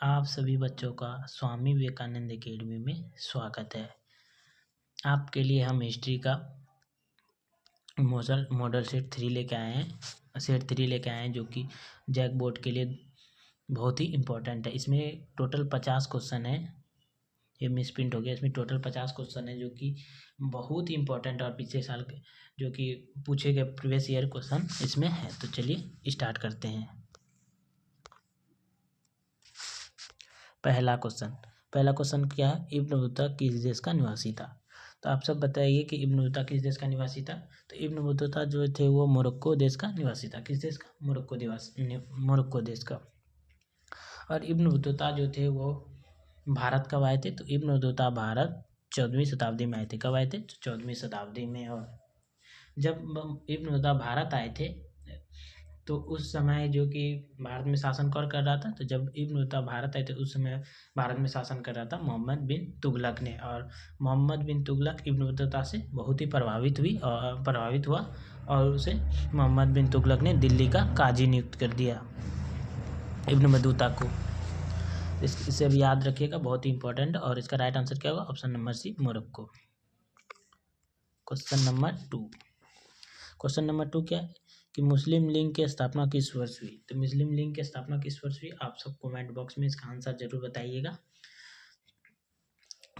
आप सभी बच्चों का स्वामी विवेकानंद एकेडमी में स्वागत है। आपके लिए हम हिस्ट्री का मॉडल सेट 3 लेके आए हैं जो कि जैक बोर्ड के लिए बहुत ही इम्पोर्टेंट है। इसमें टोटल 50 क्वेश्चन है। ये मिसप्रिंट हो गया। इसमें टोटल 50 क्वेश्चन है जो कि बहुत ही इम्पोर्टेंट और पिछले साल के जो कि पूछे गए प्रीवियस ईयर क्वेश्चन इसमें है। तो चलिए स्टार्ट करते हैं। पहला क्वेश्चन क्या है? इब्न बतूता किस देश का निवासी था? तो आप सब बताइए कि इब्न बतूता किस देश का निवासी था। तो इब्न बतूता जो थे वो मोरक्को देश का निवासी था। किस देश का? मोरक्को देश का। और इब्न बतूता जो थे वो भारत कब आए थे? तो इब्न बतूता भारत 14वीं शताब्दी में आए थे। कब आए थे? 14वीं शताब्दी में। और जब इब्न बतूता भारत आए थे तो उस समय जो कि भारत में शासन कौन कर रहा था? तो जब इब्न बतूता भारत आए थे उस समय भारत में शासन कर रहा था मोहम्मद बिन तुगलक ने। और मोहम्मद बिन तुगलक इब्न बतूता से बहुत ही प्रभावित हुआ और उसे मोहम्मद बिन तुगलक ने दिल्ली का काजी नियुक्त कर दिया इब्न बतूता को। इसे भी याद रखिएगा, बहुत ही इंपॉर्टेंट। और इसका राइट आंसर क्या होगा? Option number C, Morocco. Question number two क्या है कि मुस्लिम लीग की स्थापना किस वर्ष हुई? तो मुस्लिम लीग की स्थापना किस वर्ष हुई? आप सब कमेंट बॉक्स में इसका आंसर जरूर बताइएगा।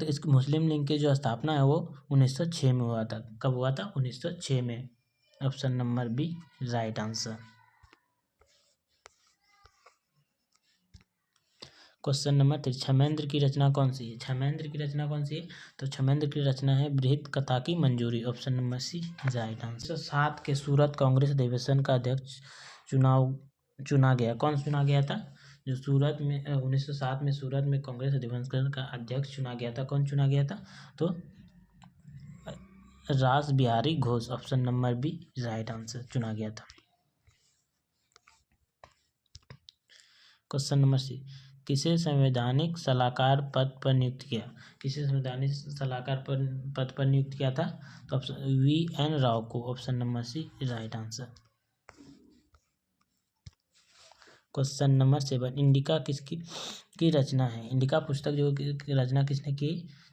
तो इस मुस्लिम लीग की जो स्थापना है वो 1906 में हुआ था। कब हुआ था? 1906 में। Option number B right answer. Question number 3, Kshemendra की रचना कौन सी है? तो क्षमेंद्र की रचना है बृहत कथा की मंजूरी। Option number C right answer. 1907 के सूरत कांग्रेस अधिवेशन का अध्यक्ष चुना गया। कौन चुना गया था? जो सूरत में 1907 में सूरत में कांग्रेस अधिवेशन का अध्यक्ष चुना गया था। कौन चुना गया था? तो Ras Bihari Ghosh. Option number B right answer चुना गया था। क्वेश्चन नंबर सी, किसे संवैधानिक सलाहकार पद पर नियुक्त किया? पद पर नियुक्त किया था? तो ऑप्शन VN राव को। Option number C right answer. Question number 7, Indica किसकी रचना है? इंडिका पुस्तक जो की रचना किसने की?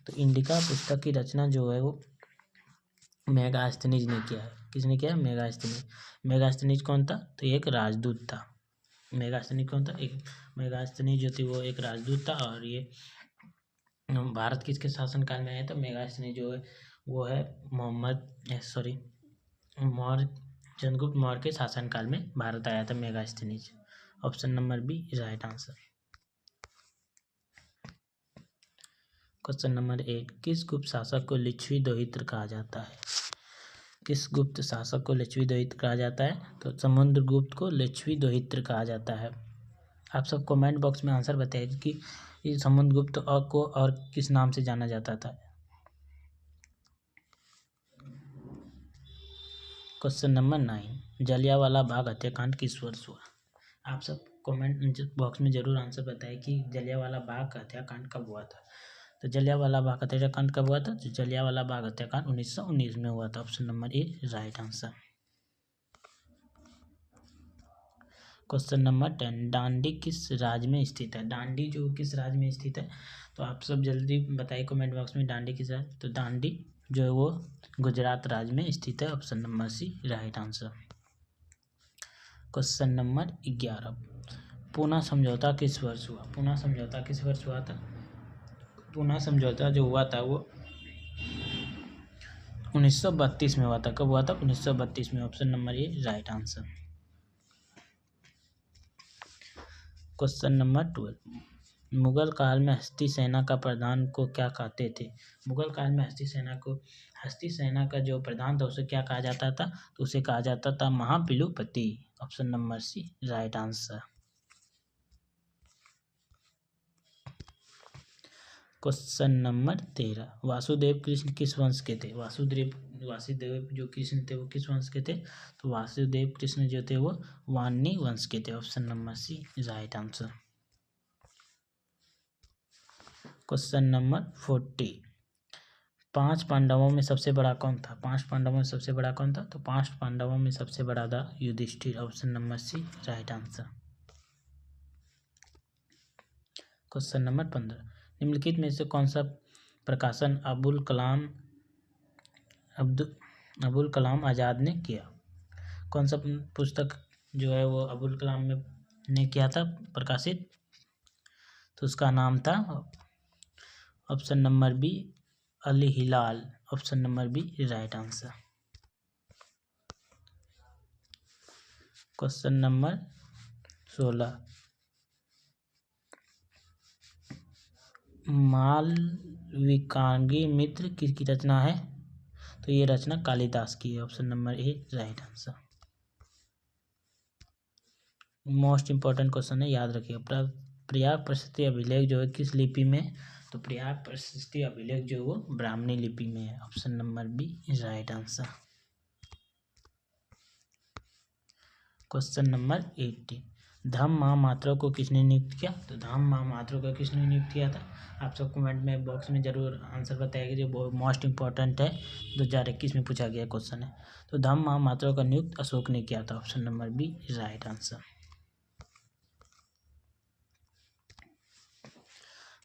तो इंडिका पुस्तक की रचना जो है वो मेगास्थनीज ने किया है। किसने किया? मेगास्थनीज। मेगास्थनीज कौन था? तो एक राजदूत था। मेगास्थनीज कौन था? मेगास्थनीज जो थी वो एक राजदूत था। और ये भारत किसके शासनकाल में आया? तो मेगास्थनीज जो है वो है चंद्रगुप्त मौर्य के शासनकाल में भारत आया था Megasthenes. Option number B right answer. Question number 8, किस गुप्त शासक को लिच्छवी दोहित्र कहा जाता है? किस गुप्त शासक को लिच्छवी दोहित्र कहा जाता है? तो समुद्रगुप्त को लिच्छवी दोहित्र कहा जाता है। आप सब कमेंट बॉक्स में आंसर बताइए कि समुद्रगुप्त को और किस नाम से जाना जाता था। क्वेश्चन नंबर 9, जलियांवाला बाग हत्याकांड किस वर्ष हुआ? आप सब कमेंट बॉक्स में जरूर आंसर बताएं कि जलियांवाला बाग हत्याकांड कब हुआ था। तो जलियांवाला बाग हत्याकांड कब हुआ था? तो जलियांवाला बाग हत्याकांड 1919 में हुआ था। Option number A right answer. Question number 10, डांडी किस राज्य में स्थित है? डांडी जो किस राज्य में स्थित है? तो आप सब जल्दी बताइए कमेंट बॉक्स में डांडी किस राज्य। तो डांडी जो है वो गुजरात राज्य में स्थित है। Option number C right answer. Question number 11, Poona समझौता किस वर्ष हुआ? पूना समझौता किस वर्ष हुआ था? पूना समझौता जो हुआ था वो 1932 में हुआ था। कब हुआ था? 1932 में। Option number A right answer. Question number 12, Mughal काल में हस्ती सेना का प्रधान को क्या कहते थे? मुगल काल में हस्ती सेना का जो प्रधान था उसे क्या कहा जाता था? तो उसे कहा जाता था महापिलुपति। Option number C right answer. Question number 13, Vasudev Krishna किस वंश के थे? वासुदेव जो कृष्ण थे वो किस वंश के थे? तो वासुदेव कृष्ण जो थे वो वाणी वंश के थे। Option number C right answer. Question number 40, 5 पांडवों में सबसे बड़ा कौन था? 5 पांडवों में सबसे बड़ा कौन था? तो 5 पांडवों में सबसे बड़ा था Yudhishthira. Option number C right answer. Question number 15, निम्नलिखित में से कौन सा प्रकाशन अबुल कलाम आज़ाद ने किया? कौन सा पुस्तक जो है वो अबुल कलाम ने किया था प्रकाशित? तो उसका नाम था option number B Al Hilal. Option number B right answer. Question number 16, Malavikagnimitra किसकी रचना है? तो ये रचना कालिदास की है। Option number A right answer. Most important question है, याद रखिएगा। प्रयाग प्रशस्ति अभिलेख जो है किस लिपि में? तो प्रयाग प्रशस्ति अभिलेख जो है वो ब्राह्मणी लिपि में है। Option number B right answer. Question number 18, Dhamma Mahamatra को किसने नियुक्त किया? तो धम्म महामात्रा को किसने नियुक्त किया था? आप सब कमेंट में बॉक्स में जरूर आंसर बताइएगा, जो बहुत मोस्ट इंपॉर्टेंट है, 2021 में पूछा गया क्वेश्चन है। तो धम्म महामात्रा का नियुक्त अशोक ने किया था। Option number B right answer.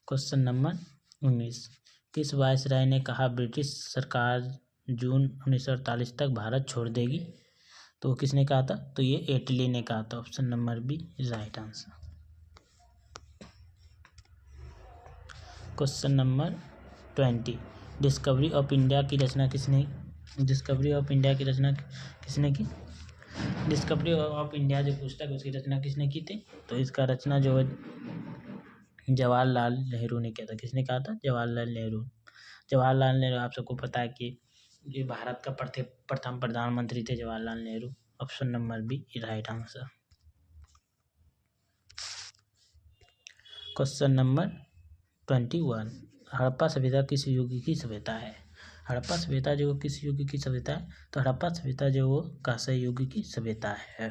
Question number 19, किस वायसराय ने कहा ब्रिटिश सरकार जून 1948 तक भारत छोड़ देगी? तो किसने कहा था? तो ये एटली ने कहा था। Option number B right answer. Question number 20, Discovery of India की रचना किसने? डिस्कवरी ऑफ इंडिया की रचना किसने की? डिस्कवरी ऑफ इंडिया जो पुस्तक है उसकी रचना किसने की थी? तो इसका रचना जो है जवाहरलाल नेहरू ने किया था। किसने कहा था? जवाहरलाल नेहरू। जवाहरलाल नेहरू आप सबको पता है कि ये भारत का प्रथम प्रधानमंत्री थे Jawaharlal Nehru. Option number B right answer. Question number 21, Harappa सभ्यता किस युग की सभ्यता है? हड़प्पा सभ्यता जो किस युग की सभ्यता है? तो हड़प्पा सभ्यता जो वो कांस्य युग की सभ्यता है।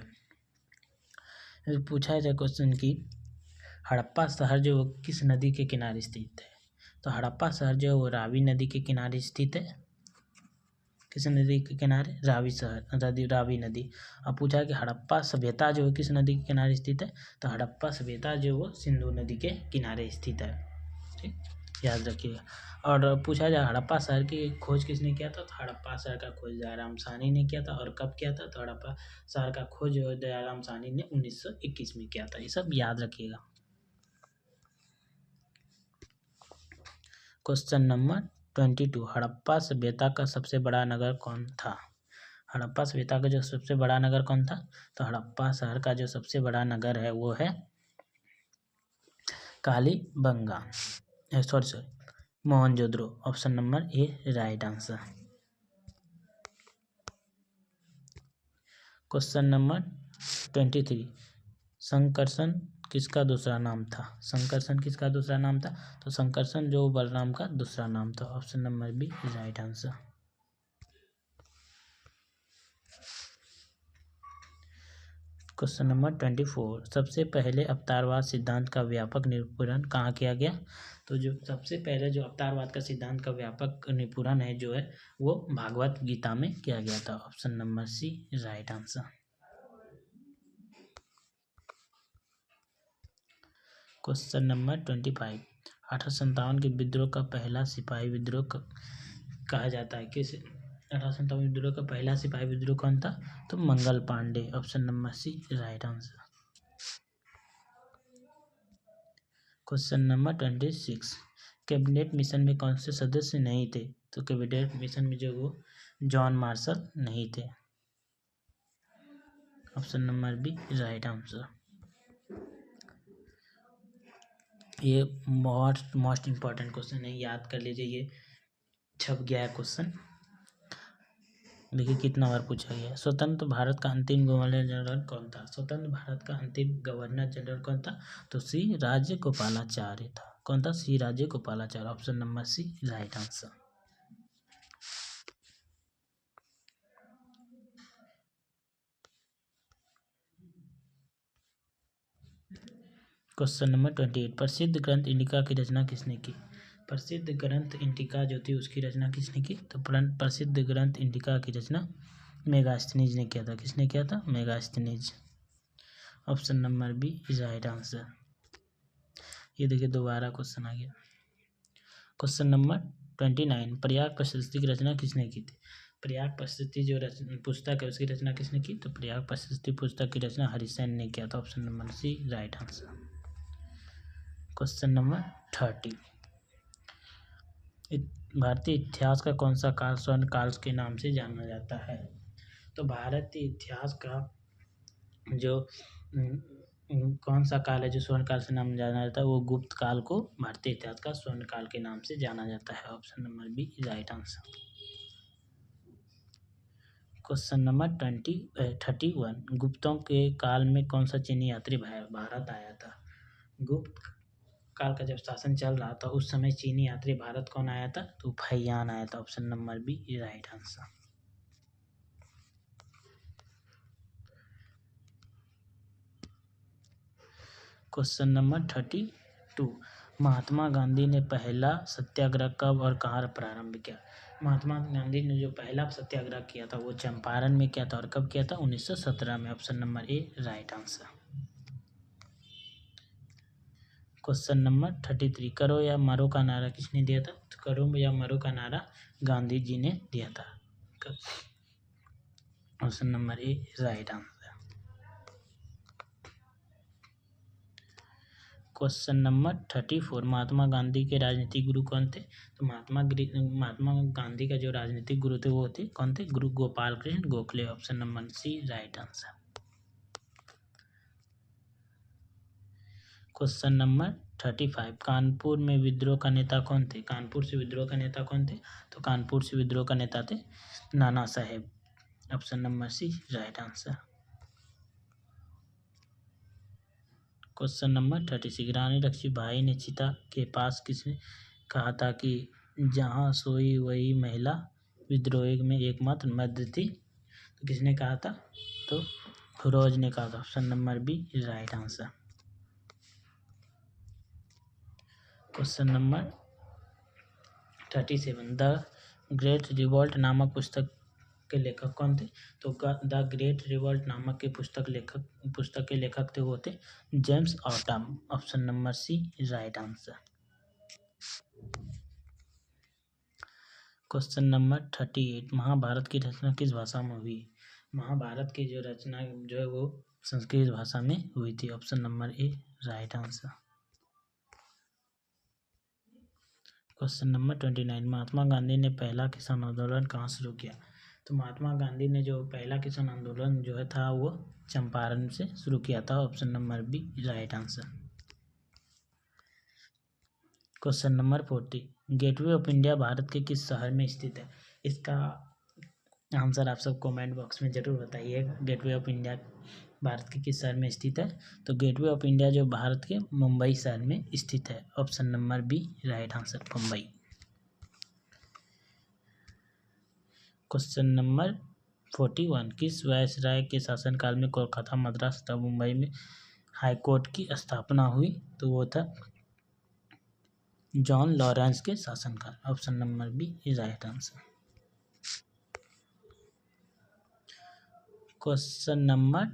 पूछा जाए क्वेश्चन की हड़प्पा शहर जो किस नदी के किनारे स्थित है? तो हड़प्पा शहर जो है वो रावी नदी के किनारे स्थित है। किस नदी के किनारे? रावी नदी। अब पूछा है कि हड़प्पा सभ्यता जो है किस नदी के किनारे स्थित है? तो हड़प्पा सभ्यता जो वो सिंधु नदी के किनारे स्थित है। ठीक, याद रखिएगा। और पूछा जाए हड़प्पा शहर की खोज किसने किया था? तो हड़प्पा शहर का खोज दयाराम साहनी ने किया था। और कब किया था? तो हड़प्पा शहर का खोज दयाराम साहनी ने 1921 में किया था। ये सब याद रखिएगा। क्वेश्चन नंबर 22, हड़प्पा सभ्यता का सबसे बड़ा नगर कौन था? हड़प्पा सभ्यता का जो सबसे बड़ा नगर कौन था? तो हड़प्पा शहर का जो सबसे बड़ा नगर है वो है Kalibangan, sorry Mohenjodaro. Option number A right answer. Question number 23, Sankarshana किसका दूसरा नाम था? संकर्षण किसका दूसरा नाम था? तो संकर्षण जो बलराम का दूसरा नाम था। Option number B right answer. Question number 24, सबसे पहले अवतारवाद सिद्धांत का व्यापक निरूपण कहाँ किया गया? तो जो सबसे पहले जो अवतारवाद का सिद्धांत का व्यापक निरूपण है जो है वो भागवत गीता में किया गया था। Option number C right answer. Question number 25, 1857 के विद्रोह का पहला सिपाही विद्रोह कहा जाता है किस? 1857 विद्रोह का पहला सिपाही विद्रोह कौन था? तो Mangal Pandey. Option number C right answer. Question number 26, cabinet mission में कौन से सदस्य नहीं थे? तो कैबिनेट मिशन में जो वो जॉन मार्शल नहीं थे। Option number B right answer. ये मोस्ट इंपॉर्टेंट क्वेश्चन है, याद कर लीजिए। ये छप गया है क्वेश्चन, देखिए कितना बार पूछा गया है। स्वतंत्र भारत का अंतिम गवर्नर जनरल कौन था? स्वतंत्र भारत का अंतिम गवर्नर जनरल कौन था? तो सी राजगोपालाचार्य था। कौन था? C Rajagopalachari. Option number C right answer. Question number 28, प्रसिद्ध ग्रंथ इंडिका की रचना किसने की? प्रसिद्ध ग्रंथ इंडिका जो थी उसकी रचना किसने की? तो प्रसिद्ध ग्रंथ इंडिका की रचना मेगास्थनीज ने किया था। किसने किया था? Megasthenes. Option number B is right answer. ये देखिए दोबारा क्वेश्चन आ गया। क्वेश्चन नंबर 29, प्रयाग प्रशस्ति की रचना किसने की थी? प्रयाग प्रशस्ति जो पुस्तक है उसकी रचना किसने की? तो प्रयाग प्रशस्ति पुस्तक की रचना हरिसेन ने किया था। Option number C right answer. Question number 30, भारतीय इतिहास का कौन सा काल स्वर्ण काल के नाम से जाना जाता है? तो भारतीय इतिहास का जो कौन सा काल है जो स्वर्ण काल से नाम जाना जाता है, वो गुप्त काल को भारतीय इतिहास का स्वर्ण काल के नाम से जाना जाता है। Option number B right answer. Question number 31, गुप्तों के काल में कौन सा चीनी यात्री भारत आया था? गुप्त काल का जब शासन चल रहा था उस समय चीनी यात्री भारत कौन आया था? तो फैयान आया था। Option number B right answer. Question number 32, Mahatma Gandhi ने पहला सत्याग्रह कब और कहाँ प्रारंभ किया? महात्मा गांधी ने जो पहला सत्याग्रह किया था वो चंपारण में किया था। और कब किया था? 1917 में। Option number A right answer. Question number 33, करो या मरो का नारा किसने दिया था? तो करो या मरो का नारा गांधी जी ने दिया था। Option number A right answer. Question number 34, Mahatma Gandhi के राजनीतिक गुरु कौन थे? तो महात्मा गांधी का जो राजनीतिक गुरु थे वो थे कौन थे? Guru Gopal Krishna Gokhale. Option number C right answer. Question number 35, Kanpur में विद्रोह का नेता कौन थे? कानपुर से विद्रोह का नेता कौन थे? तो कानपुर से विद्रोह का नेता थे Nana Sahib. Option number C right answer. Question number 36, Rani Lakshmibai ने चिता के पास किसने कहा था कि जहाँ सोई वही महिला विद्रोह में एकमात्र मर्द थी? तो किसने कहा था? तो फिरोज ने कहा था। Option number B right answer. Question number 37, the great revolt नामक पुस्तक के लेखक कौन थे? तो द ग्रेट रिवॉल्ट नामक के पुस्तक के लेखक थे वो थे James Outram. Option number C right answer. Question number 38, Mahabharata की रचना किस भाषा में हुई? महाभारत की जो रचना जो है वो संस्कृत भाषा में हुई थी। Option number A right answer. Question number 29, महात्मा गांधी ने पहला किसान आंदोलन कहाँ शुरू किया? तो महात्मा गांधी ने जो पहला किसान आंदोलन जो है था वो चंपारण से शुरू किया था। Option number B right answer. Question number 40, Gateway of India Bharat के किस शहर में स्थित है? इसका आंसर आप सब कमेंट बॉक्स में जरूर बताइएगा। गेटवे ऑफ इंडिया भारत के किस शहर में स्थित है? तो गेटवे ऑफ इंडिया जो भारत के मुंबई शहर में स्थित है। Option number B right answer Mumbai. Question number 41, किस वायसराय के शासनकाल में कोलकाता, मद्रास तथा मुंबई में हाईकोर्ट की स्थापना हुई? तो वो था जॉन लॉरेंस के शासनकाल। Option number B right answer. Question number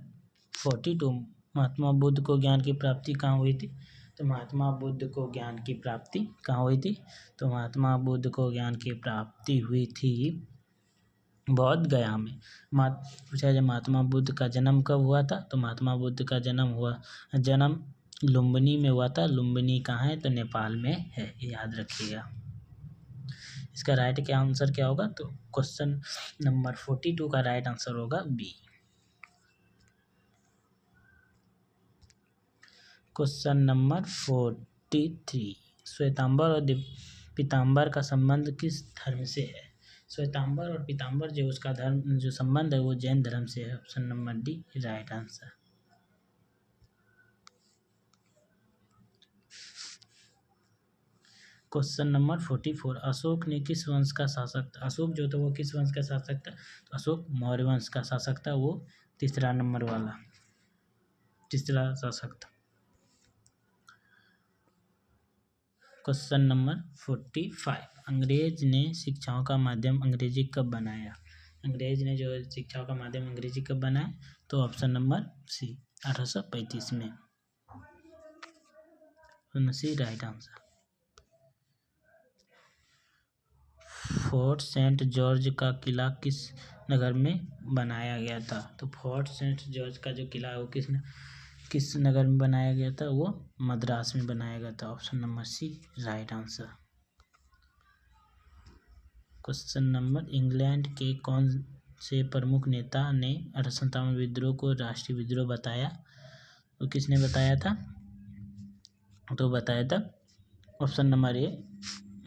42, Mahatma Buddha को ज्ञान की प्राप्ति कहाँ हुई थी? तो महात्मा बुद्ध को ज्ञान की प्राप्ति कहाँ हुई थी? तो महात्मा बुद्ध को ज्ञान की प्राप्ति हुई थी बौद्ध गया में। पूछा जाए महात्मा बुद्ध का जन्म कब हुआ था? तो महात्मा बुद्ध का जन्म लुम्बिनी में हुआ था। लुम्बिनी कहाँ है? तो नेपाल में है, याद रखिएगा। इसका राइट क्या आंसर क्या होगा? तो क्वेश्चन नंबर 42 का राइट आंसर होगा बी। क्वेश्चन नंबर 43, श्वेतांबर और पीतांबर का संबंध किस धर्म से है? श्वेतांबर और पीतांबर जो उसका धर्म जो संबंध है वो जैन धर्म से है। Option number D right answer. Question number 44, Ashok ने किस वंश का शासक था? अशोक जो था वो किस वंश का शासक था? तो अशोक मौर्य वंश का शासक था। वो तीसरा शासक था। क्वेश्चन नंबर 45, अंग्रेज ने शिक्षाओं का माध्यम अंग्रेजी कब बनाया? अंग्रेज ने जो शिक्षाओं का माध्यम अंग्रेजी कब बनाया? तो ऑप्शन नंबर सी 1835 में। Option number C right answer. Fort Saint George का किला किस नगर में बनाया गया था? तो फोर्ट सेंट जॉर्ज का जो किला है वो किस नगर में बनाया गया था? वो मद्रास में बनाया गया था। Option number C right answer. Question number, England के कौन से प्रमुख नेता ने 1857 विद्रोह को राष्ट्रीय विद्रोह बताया? तो किसने बताया था? तो बताया था option number A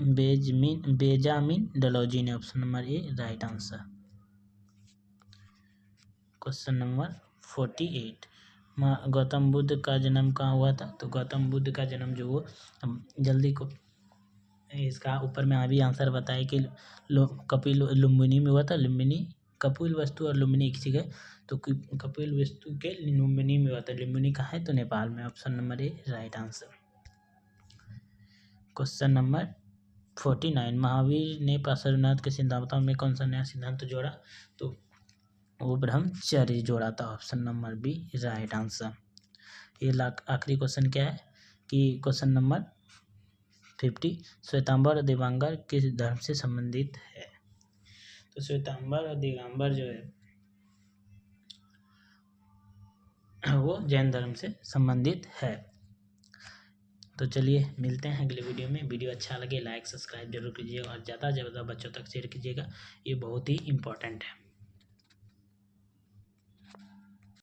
Benjamin Dalhousie ने। Option number A right answer. Question number 48, Gautam Buddha का जन्म कहाँ हुआ था? तो गौतम बुद्ध का जन्म जो वो जल्दी को इसका ऊपर में अभी आंसर बताया कि कपिल लुम्बिनी में हुआ था। लुम्बिनी, कपिल वस्तु और लुम्बिनी एक जगह, तो कपिल वस्तु के लुम्बिनी में हुआ था। लुम्बिनी कहाँ है? तो नेपाल में। Option number A right answer. Question number 49, Mahavir ने पार्श्वनाथ के सिद्धांतों में कौन सा नया सिद्धांत जोड़ा? तो वो ब्रह्मचर्य जोड़ा था। Option number B right answer. ये आखिरी क्वेश्चन क्या है कि क्वेश्चन नंबर 50, श्वेतांबर और दिगंबर किस धर्म से संबंधित है? तो श्वेतांबर और दिगंबर जो है वो जैन धर्म से संबंधित है। तो चलिए मिलते हैं अगले वीडियो में। वीडियो अच्छा लगे लाइक सब्सक्राइब जरूर कीजिएगा और ज़्यादा से ज़्यादा बच्चों तक शेयर कीजिएगा, ये बहुत ही इम्पोर्टेंट है।